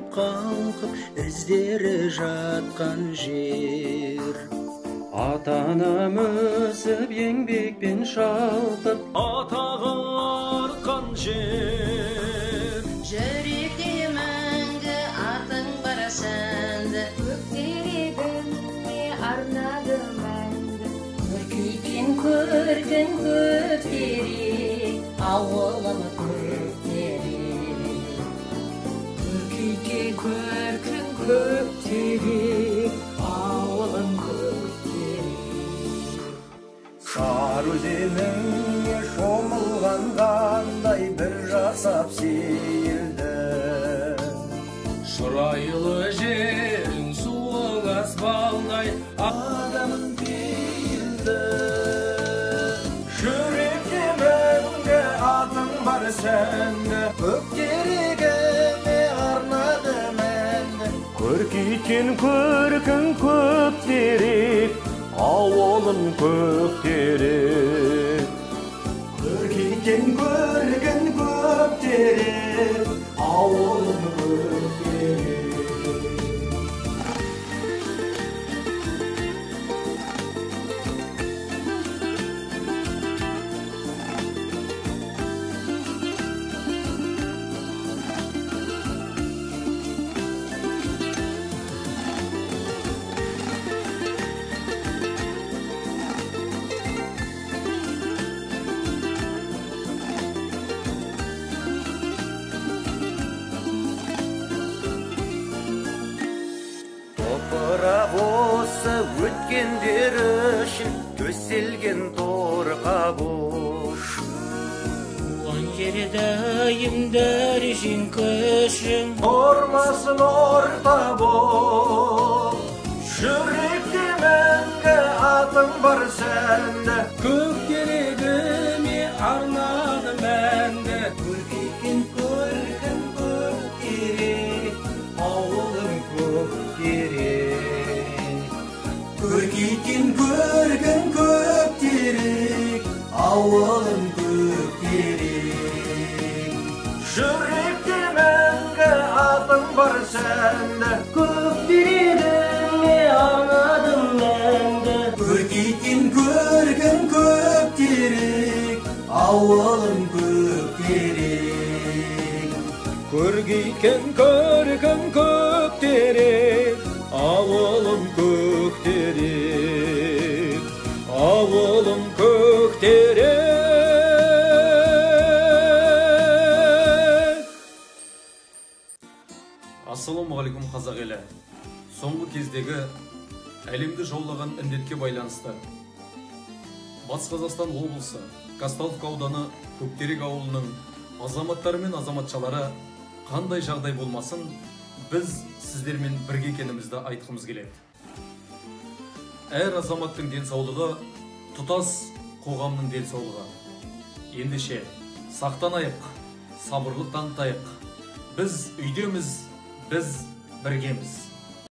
деп қалқып, іздері жатқан жер. Ата-анам өсіп, еңбекпен шалқып, атағы артқан жер. Жүректе мәңгі атың бар сәнді, көктерегіме арнады мәңгі. көркейткен көркін көктерек, ауылым көктерек. Көркейткен көркін көктерек, ауылым көктерек. Сар өзеніңе шомылған қандай бір жасап сейілді. Шұрайлы жерің суық аспалдай адамын пейілді. Жүректе мәңгі атың бар сәнді, көктерегіме арнады мәнді. Көркейткен көркің көктерек, ауылым көктерек. Көркейткен көркің көктерек, ауылым көктерек. Топырақ осы өткендер үшін төселген торқа бош. Туған жері дайым дәрежен көшің, Ормасын орта боп, жүректе мәңгі атың бар сәнді, көктерегіме арнады мәнді. Көркейткен көркін көктерек, ауылым көктерек. Көркейткен көркін көктерек, ауылым көктерек. Жүректе мәңгі атың бар сәнді, көктерегіме арнадым мәнді. Көркейткен көркін көктерек, ауылым көктерек. Көркейткен көркін көктерек, ауылым көктерек. Ауылым көктерек. Ассалаумағалейкум қазақ елі. Соңғы кездегі әлемді жаулаған індетке байланысты Батыс Қазақстан облысы Казталовка ауданы Көктерек ауылының азаматтары мен азаматшалары қандай жағдай болмасын, біз сіздермен бірге екенімізді айтқымыз келеді. Әр азаматтың денсаулығы тұтас қоғамның денсаулығы. Ендеше сақтанайық, сабырлық танытайық. Біз үйдеміз, біз біргеміз.